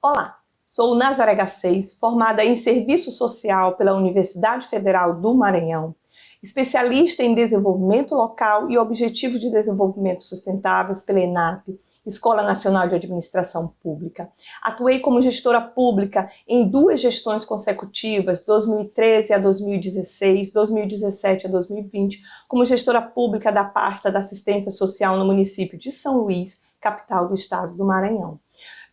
Olá, sou Nazaré Gacês, formada em Serviço Social pela Universidade Federal do Maranhão, especialista em desenvolvimento local e objetivos de desenvolvimento sustentáveis pela ENAPE, Escola Nacional de Administração Pública. Atuei como gestora pública em 2 gestões consecutivas, 2013 a 2016, 2017 a 2020, como gestora pública da pasta da assistência social no município de São Luís, capital do estado do Maranhão.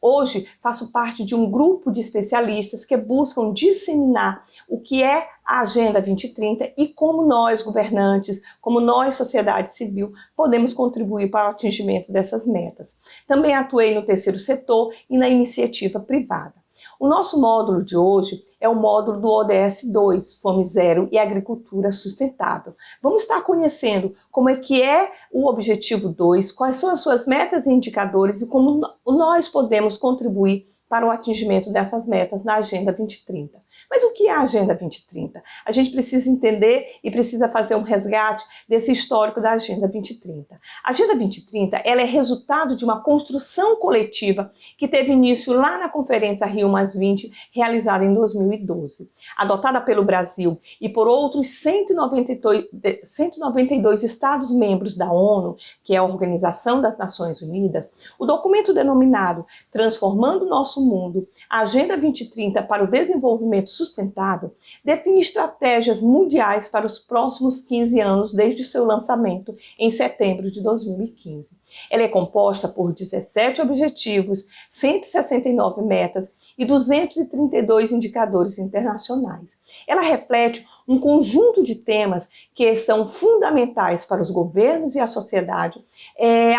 Hoje, faço parte de um grupo de especialistas que buscam disseminar o que é a Agenda 2030 e como nós, governantes, como nós, sociedade civil, podemos contribuir para o atingimento dessas metas. Também atuei no terceiro setor e na iniciativa privada. O nosso módulo de hoje é o módulo do ODS 2, Fome Zero e Agricultura Sustentável. Vamos estar conhecendo como é que é o objetivo 2, quais são as suas metas e indicadores e como nós podemos contribuir para o atingimento dessas metas na Agenda 2030. Mas o que é a Agenda 2030? A gente precisa entender e precisa fazer um resgate desse histórico da Agenda 2030. A Agenda 2030 ela é resultado de uma construção coletiva que teve início lá na Conferência Rio+20, realizada em 2012. Adotada pelo Brasil e por outros 192 Estados-membros da ONU, que é a Organização das Nações Unidas, o documento denominado Transformando o Nosso Mundo, a Agenda 2030 para o Desenvolvimento Sustentável, define estratégias mundiais para os próximos 15 anos desde seu lançamento em setembro de 2015. Ela é composta por 17 objetivos, 169 metas e 232 indicadores internacionais. Ela reflete um conjunto de temas que são fundamentais para os governos e a sociedade,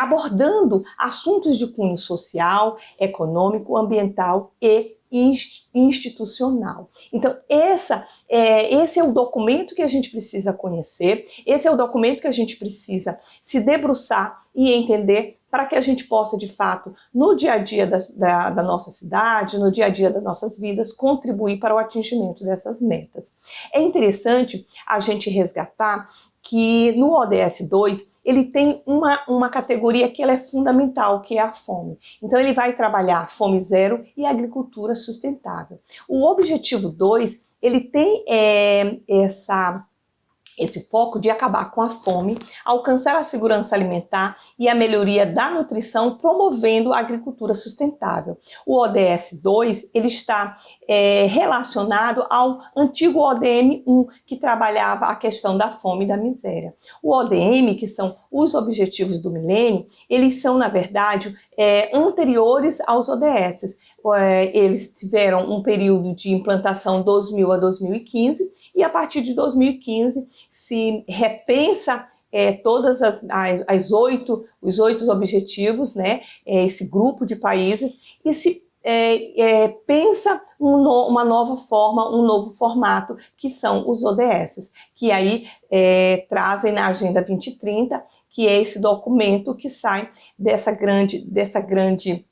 abordando assuntos de cunho social, econômico, ambiental e institucional. Então, esse é o documento que a gente precisa conhecer, esse é o documento que a gente precisa se debruçar e entender para que a gente possa, de fato, no dia a dia da nossa cidade, no dia a dia das nossas vidas, contribuir para o atingimento dessas metas. É interessante a gente resgatar que no ODS 2 ele tem uma categoria que ela é fundamental, que é a fome. Então ele vai trabalhar fome zero e agricultura sustentável. O objetivo 2, ele tem esse foco de acabar com a fome, alcançar a segurança alimentar e a melhoria da nutrição, promovendo a agricultura sustentável. O ODS 2 ele está relacionado ao antigo ODM 1, que trabalhava a questão da fome e da miséria. O ODM, que são os Objetivos do Milênio, eles são, na verdade, anteriores aos ODS. Eles tiveram um período de implantação 2000 a 2015 e a partir de 2015 se repensa todas os 8 objetivos, né, esse grupo de países, e se pensa uma nova forma, um novo formato, que são os ODS, que aí trazem na Agenda 2030, que é esse documento que sai dessa grande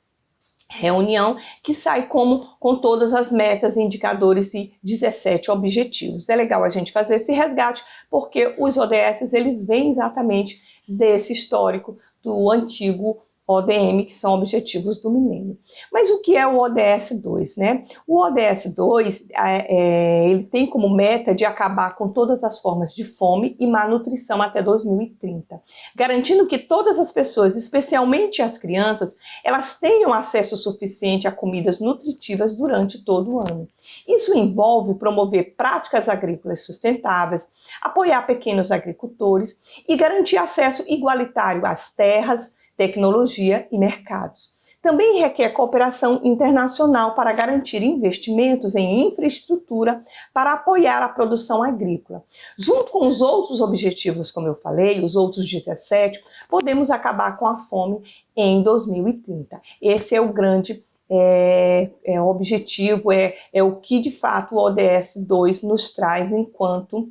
reunião, que sai com todas as metas, indicadores e 17 objetivos. É legal a gente fazer esse resgate, porque os ODS, eles vêm exatamente desse histórico do antigo ODM, que são Objetivos do Milênio. Mas o que é o ODS 2, né? O ODS 2, ele tem como meta de acabar com todas as formas de fome e má nutrição até 2030, garantindo que todas as pessoas, especialmente as crianças, elas tenham acesso suficiente a comidas nutritivas durante todo o ano. Isso envolve promover práticas agrícolas sustentáveis, apoiar pequenos agricultores e garantir acesso igualitário às terras, tecnologia e mercados. Também requer cooperação internacional para garantir investimentos em infraestrutura para apoiar a produção agrícola. Junto com os outros objetivos, como eu falei, os outros 17, podemos acabar com a fome em 2030. Esse é o grande objetivo, é o que de fato o ODS 2 nos traz enquanto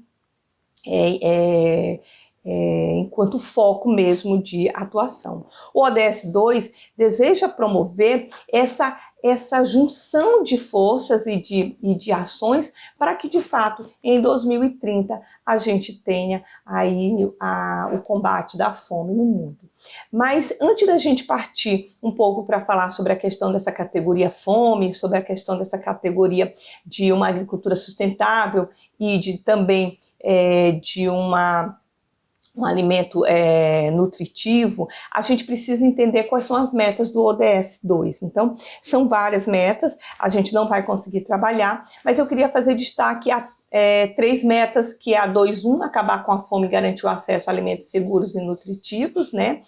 enquanto foco mesmo de atuação. O ODS 2 deseja promover essa junção de forças e de ações para que, de fato, em 2030 a gente tenha aí o combate da fome no mundo. Mas antes da gente partir um pouco para falar sobre a questão dessa categoria fome, sobre a questão dessa categoria de uma agricultura sustentável e também de um alimento nutritivo, a gente precisa entender quais são as metas do ODS 2. Então, são várias metas, a gente não vai conseguir trabalhar, mas eu queria fazer destaque a 3 metas, que é a 2.1, acabar com a fome e garantir o acesso a alimentos seguros e nutritivos, né?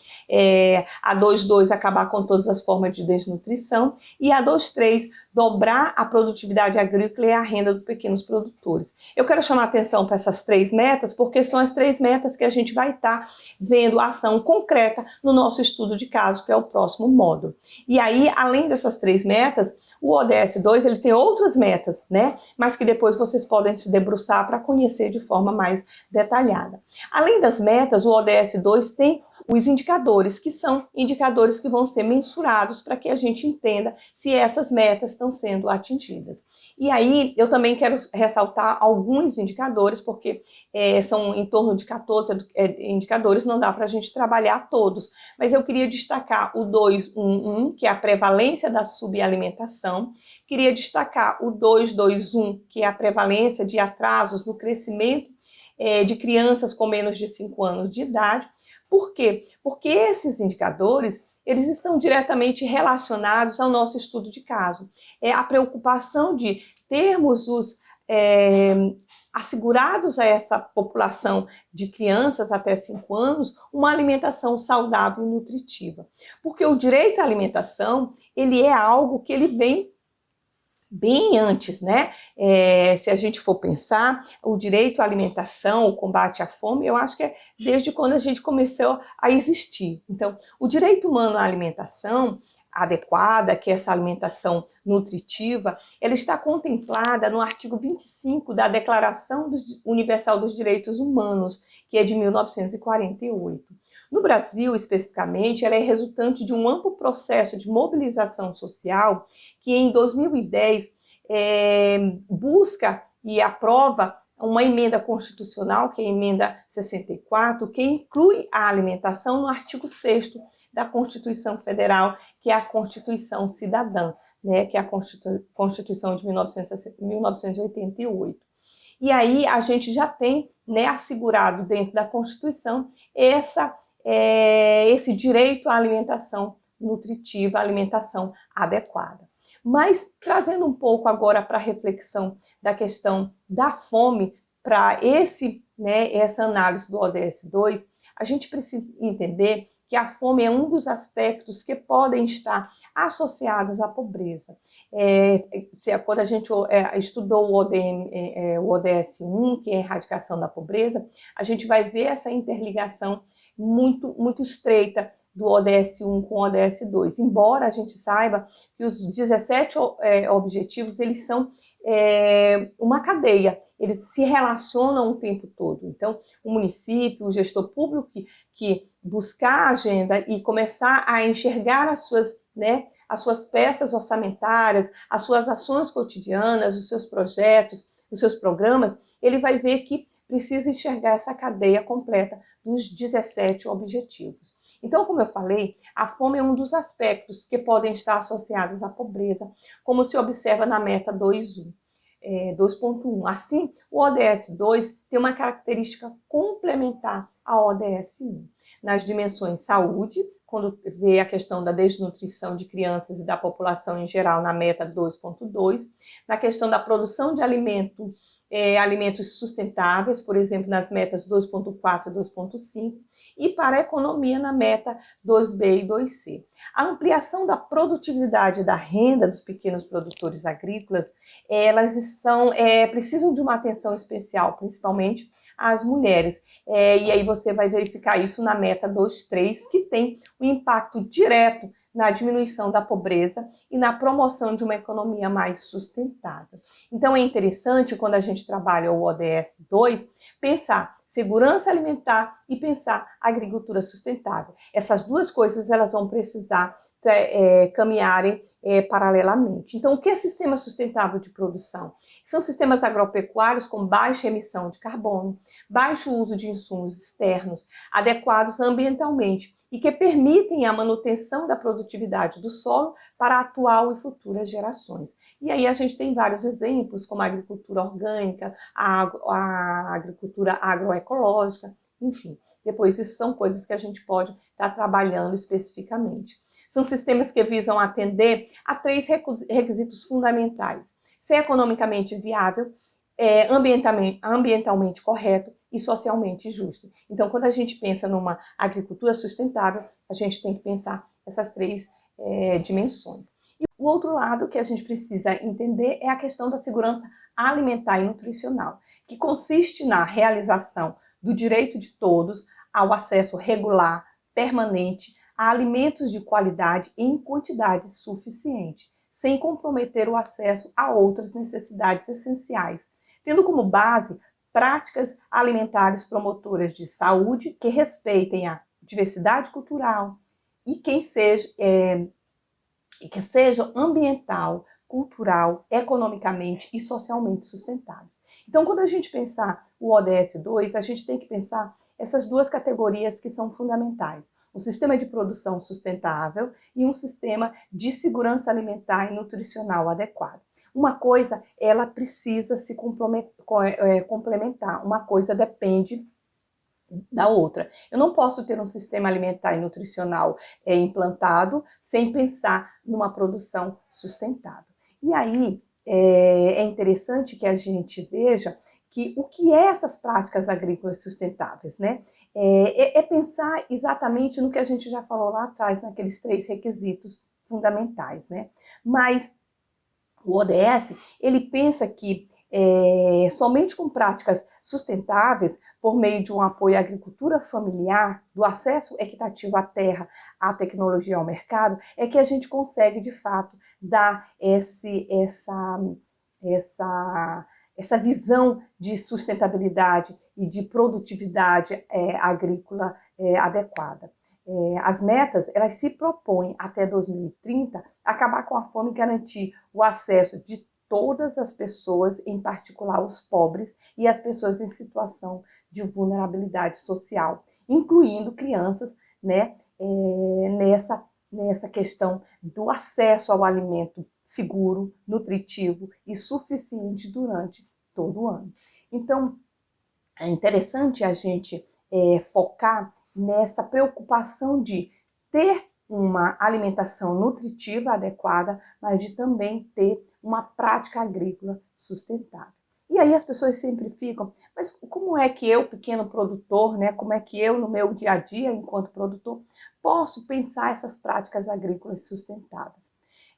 A 2.2, acabar com todas as formas de desnutrição, e a 2.3, dobrar a produtividade agrícola e a renda dos pequenos produtores. Eu quero chamar a atenção para essas 3 metas, porque são as 3 metas que a gente vai estar vendo a ação concreta no nosso estudo de caso, que é o próximo módulo. E aí, além dessas 3 metas, o ODS 2 ele tem outras metas, né? Mas que depois vocês podem se debruçar para conhecer de forma mais detalhada. Além das metas, o ODS 2 tem os indicadores, que são indicadores que vão ser mensurados para que a gente entenda se essas metas estão sendo atingidas. E aí, eu também quero ressaltar alguns indicadores, porque são em torno de 14 indicadores, não dá para a gente trabalhar todos, mas eu queria destacar o 2.1.1, que é a prevalência da subalimentação, queria destacar o 2.2.1, que é a prevalência de atrasos no crescimento de crianças com menos de 5 anos de idade. Por quê? Porque esses indicadores, eles estão diretamente relacionados ao nosso estudo de caso. A preocupação de termos assegurados a essa população de crianças até 5 anos uma alimentação saudável e nutritiva. Porque o direito à alimentação, ele é algo que ele vem bem antes, né? Se a gente for pensar, o direito à alimentação, o combate à fome, eu acho que é desde quando a gente começou a existir. Então, o direito humano à alimentação adequada, que é essa alimentação nutritiva, ela está contemplada no artigo 25 da Declaração Universal dos Direitos Humanos, que é de 1948. No Brasil, especificamente, ela é resultante de um amplo processo de mobilização social que, em 2010, busca e aprova uma emenda constitucional, que é a emenda 64, que inclui a alimentação no artigo 6º da Constituição Federal, que é a Constituição Cidadã, né, que é a Constituição de 1988. E aí a gente já tem, né, assegurado dentro da Constituição esse direito à alimentação nutritiva, à alimentação adequada. Mas trazendo um pouco agora para a reflexão da questão da fome, para essa análise do ODS 2, a gente precisa entender que a fome é um dos aspectos que podem estar associados à pobreza. Quando a gente estudou o ODS 1, que é a erradicação da pobreza, a gente vai ver essa interligação muito, muito estreita do ODS 1 com o ODS 2. Embora a gente saiba que os 17 objetivos, eles são uma cadeia, eles se relacionam o tempo todo. Então, o município, o gestor público que buscar a agenda e começar a enxergar as suas peças orçamentárias, as suas ações cotidianas, os seus projetos, os seus programas, ele vai ver que precisa enxergar essa cadeia completa dos 17 objetivos. Então, como eu falei, a fome é um dos aspectos que podem estar associados à pobreza, como se observa na meta 2.1. Assim, o ODS 2 tem uma característica complementar ao ODS 1. Nas dimensões saúde, quando vê a questão da desnutrição de crianças e da população em geral na meta 2.2, na questão da produção de alimentos sustentáveis, por exemplo, nas metas 2.4 e 2.5, e para a economia na meta 2B e 2C. A ampliação da produtividade e da renda dos pequenos produtores agrícolas, elas precisam de uma atenção especial, principalmente às mulheres. E aí você vai verificar isso na meta 2.3, que tem um impacto direto na diminuição da pobreza e na promoção de uma economia mais sustentável. Então é interessante, quando a gente trabalha o ODS 2, pensar segurança alimentar e pensar agricultura sustentável. Essas duas coisas elas vão precisar caminharem paralelamente. Então, o que é sistema sustentável de produção? São sistemas agropecuários com baixa emissão de carbono, baixo uso de insumos externos, adequados ambientalmente e que permitem a manutenção da produtividade do solo para a atual e futuras gerações. E aí a gente tem vários exemplos, como a agricultura orgânica, a agricultura agroecológica, enfim. Depois, isso são coisas que a gente pode estar trabalhando especificamente. São sistemas que visam atender a 3 requisitos fundamentais: ser economicamente viável, ambientalmente correto e socialmente justo. Então, quando a gente pensa numa agricultura sustentável, a gente tem que pensar essas 3 dimensões. E o outro lado que a gente precisa entender é a questão da segurança alimentar e nutricional, que consiste na realização do direito de todos ao acesso regular, permanente, a alimentos de qualidade e em quantidade suficiente, sem comprometer o acesso a outras necessidades essenciais, tendo como base práticas alimentares promotoras de saúde que respeitem a diversidade cultural e que sejam ambiental, cultural, economicamente e socialmente sustentáveis. Então, quando a gente pensar o ODS 2, a gente tem que pensar essas 2 categorias que são fundamentais: um sistema de produção sustentável e um sistema de segurança alimentar e nutricional adequado. Uma coisa, ela precisa se complementar, uma coisa depende da outra. Eu não posso ter um sistema alimentar e nutricional implantado sem pensar numa produção sustentável. E aí é interessante que a gente veja que o que é essas práticas agrícolas sustentáveis, né? É pensar exatamente no que a gente já falou lá atrás, naqueles 3 requisitos fundamentais, né? Mas o ODS, ele pensa que somente com práticas sustentáveis, por meio de um apoio à agricultura familiar, do acesso equitativo à terra, à tecnologia, ao mercado, é que a gente consegue, de fato, dar essa visão de sustentabilidade e de produtividade agrícola adequada. As metas, elas se propõem até 2030 acabar com a fome e garantir o acesso de todas as pessoas, em particular os pobres e as pessoas em situação de vulnerabilidade social, incluindo crianças, né, nessa questão do acesso ao alimento seguro, nutritivo e suficiente durante todo o ano. Então, é interessante a gente focar nessa preocupação de ter uma alimentação nutritiva adequada, mas de também ter uma prática agrícola sustentável. E aí as pessoas sempre ficam, mas como é que eu, pequeno produtor, né, como é que eu, no meu dia a dia, enquanto produtor, posso pensar essas práticas agrícolas sustentáveis?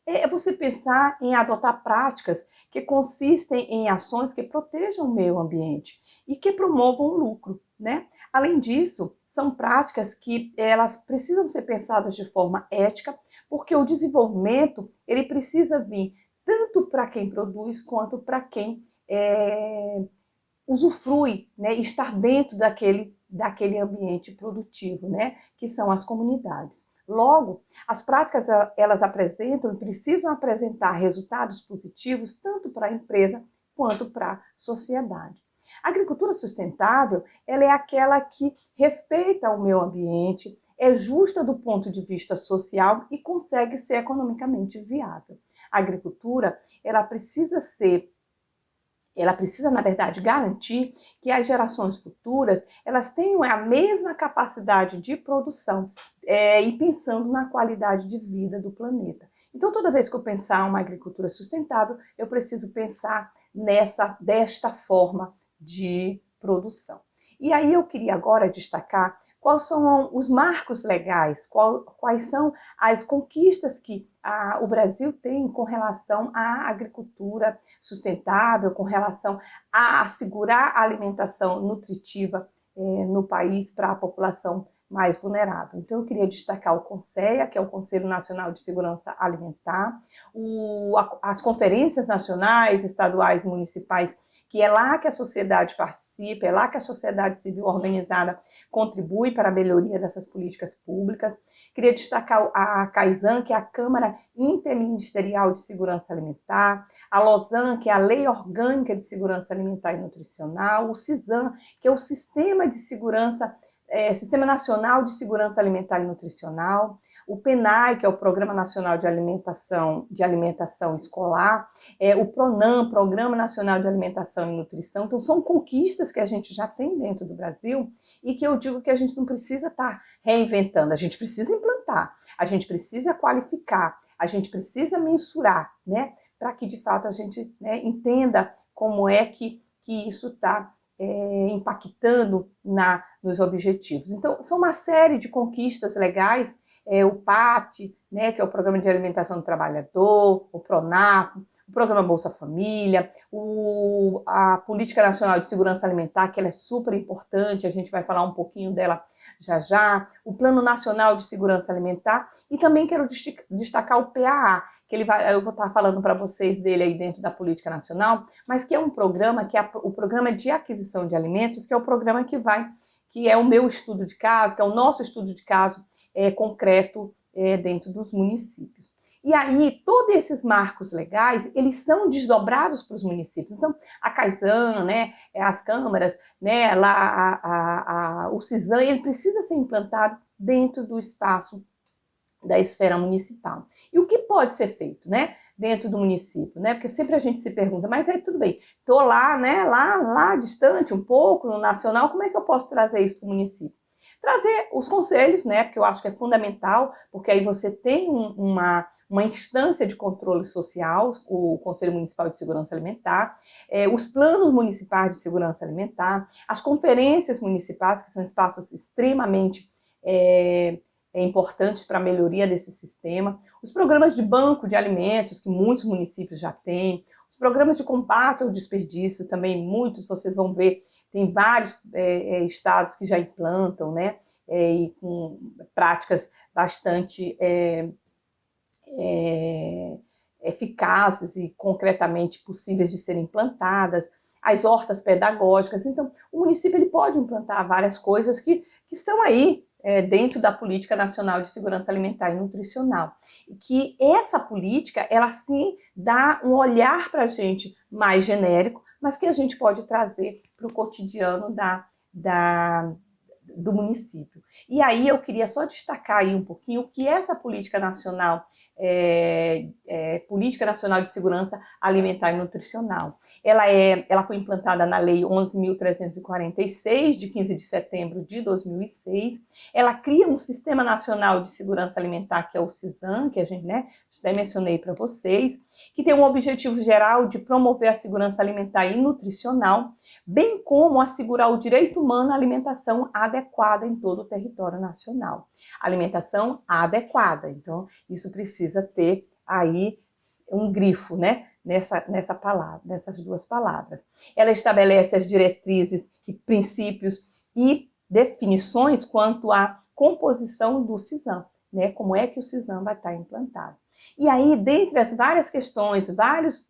É você pensar em adotar práticas que consistem em ações que protejam o meio ambiente e que promovam o lucro, né? Além disso, são práticas que elas precisam ser pensadas de forma ética, porque o desenvolvimento ele precisa vir tanto para quem produz quanto para quem usufrui, né? Estar dentro daquele ambiente produtivo, né? Que são as comunidades. Logo, as práticas elas apresentam e precisam apresentar resultados positivos tanto para a empresa quanto para a sociedade. A agricultura sustentável ela é aquela que respeita o meio ambiente, é justa do ponto de vista social e consegue ser economicamente viável. A agricultura ela precisa, na verdade, garantir que as gerações futuras elas tenham a mesma capacidade de produção e pensando na qualidade de vida do planeta. Então, toda vez que eu pensar uma agricultura sustentável, eu preciso pensar desta forma de produção. E aí eu queria agora destacar quais são os marcos legais, quais são as conquistas que o Brasil tem com relação à agricultura sustentável, com relação a assegurar a alimentação nutritiva no país para a população mais vulnerável. Então, eu queria destacar o CONSEA, que é o Conselho Nacional de Segurança Alimentar, as conferências nacionais, estaduais e municipais, que é lá que a sociedade participa, é lá que a sociedade civil organizada contribui para a melhoria dessas políticas públicas. Queria destacar a CAISAN, que é a Câmara Interministerial de Segurança Alimentar, a LOSAN, que é a Lei Orgânica de Segurança Alimentar e Nutricional, o CISAM, que é o Sistema Nacional de Segurança Alimentar e Nutricional, o PENAI, que é o Programa Nacional de Alimentação Escolar, o PRONAM, Programa Nacional de Alimentação e Nutrição. Então, são conquistas que a gente já tem dentro do Brasil e que eu digo que a gente não precisa estar reinventando, a gente precisa implantar, a gente precisa qualificar, a gente precisa mensurar, né, para que, de fato, a gente, né, entenda como é que isso está impactando nos objetivos. Então, são uma série de conquistas legais, o PAT, né, que é o Programa de Alimentação do Trabalhador, o PRONAF, o Programa Bolsa Família, a Política Nacional de Segurança Alimentar, que ela é super importante, a gente vai falar um pouquinho dela já já, o Plano Nacional de Segurança Alimentar, e também quero destacar o PAA, que eu vou estar falando para vocês dele aí dentro da Política Nacional, mas que é um programa, que é o Programa de Aquisição de Alimentos, que é o programa que é o meu estudo de caso, que é o nosso estudo de caso concreto dentro dos municípios. E aí, todos esses marcos legais, eles são desdobrados para os municípios. Então, a CAISAN, né, as câmaras, né, o CISAM, ele precisa ser implantado dentro do espaço da esfera municipal. E o que pode ser feito, né, dentro do município, né? Porque sempre a gente se pergunta, mas aí tudo bem, estou lá, né, lá distante um pouco, no nacional, como é que eu posso trazer isso para o município? Trazer os conselhos, né, porque eu acho que é fundamental, porque aí você tem uma instância de controle social, o Conselho Municipal de Segurança Alimentar, os planos municipais de segurança alimentar, as conferências municipais, que são espaços extremamente importantes para a melhoria desse sistema, os programas de banco de alimentos, que muitos municípios já têm, os programas de combate ao desperdício, também muitos, vocês vão ver, tem vários estados que já implantam, né, e com práticas bastante eficazes e concretamente possíveis de serem implantadas, as hortas pedagógicas. Então, o município ele pode implantar várias coisas que estão aí dentro da Política Nacional de Segurança Alimentar e Nutricional. E que essa política, ela sim dá um olhar para a gente mais genérico, mas que a gente pode trazer para o cotidiano do município. E aí eu queria só destacar aí um pouquinho o que essa Política Nacional Política Nacional de Segurança Alimentar e Nutricional. Ela foi implantada na Lei 11.346, de 15 de setembro de 2006. Ela cria um Sistema Nacional de Segurança Alimentar, que é o CISAM, que a gente, né, até mencionei para vocês, que tem um objetivo geral de promover a segurança alimentar e nutricional, bem como assegurar o direito humano à alimentação adequada em todo o território nacional. Alimentação adequada, então isso precisa ter aí um grifo, né, nessa palavra, nessas duas palavras. Ela estabelece as diretrizes e princípios e definições quanto à composição do CISAM, né, como é que o CISAM vai estar implantado. E aí, dentre as várias questões, vários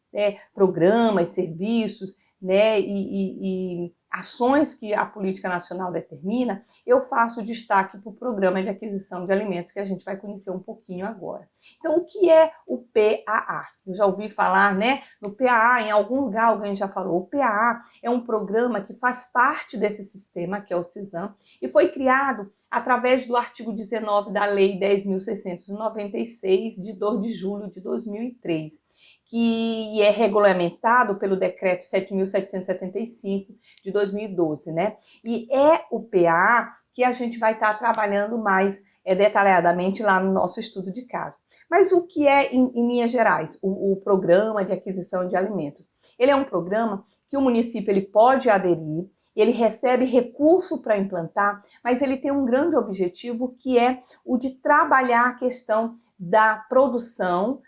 programas, serviços, né, e ações que a Política Nacional determina, eu faço destaque para o Programa de Aquisição de Alimentos, que a gente vai conhecer um pouquinho agora. Então, o que é o PAA? Eu já ouvi falar, né, no PAA, em algum lugar alguém já falou. O PAA é um programa que faz parte desse sistema, que é o CISAM, e foi criado através do artigo 19 da Lei 10.696, de 2 de julho de 2003, que é regulamentado pelo Decreto 7.775 de 2012, né? E é o PA que a gente vai estar trabalhando mais detalhadamente lá no nosso estudo de caso. Mas o que é, em linhas gerais, o Programa de Aquisição de Alimentos? Ele é um programa que o município ele pode aderir, ele recebe recurso para implantar, mas ele tem um grande objetivo, que é o de trabalhar a questão da produção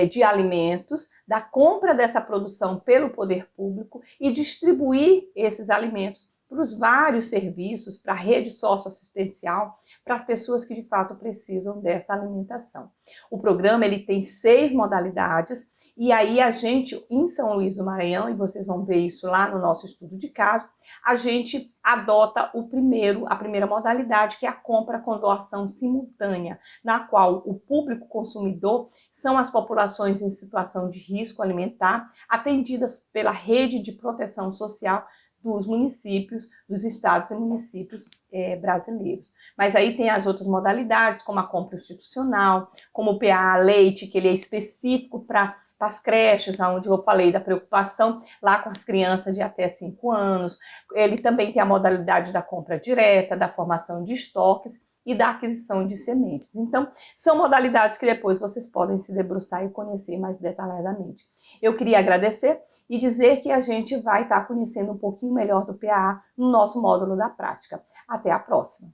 de alimentos, da compra dessa produção pelo poder público e distribuir esses alimentos para os vários serviços, para a rede socioassistencial, para as pessoas que de fato precisam dessa alimentação. O programa ele tem 6 modalidades e aí a gente, em São Luís do Maranhão, e vocês vão ver isso lá no nosso estudo de caso, a gente adota a primeira modalidade, que é a compra com doação simultânea, na qual o público consumidor são as populações em situação de risco alimentar, atendidas pela rede de proteção social dos municípios, dos estados e municípios brasileiros. Mas aí tem as outras modalidades, como a compra institucional, como o PA Leite, que ele é específico para as creches, onde eu falei da preocupação lá com as crianças de até 5 anos. Ele também tem a modalidade da compra direta, da formação de estoques e da aquisição de sementes. Então, são modalidades que depois vocês podem se debruçar e conhecer mais detalhadamente. Eu queria agradecer e dizer que a gente vai estar conhecendo um pouquinho melhor do PAA no nosso módulo da prática. Até a próxima!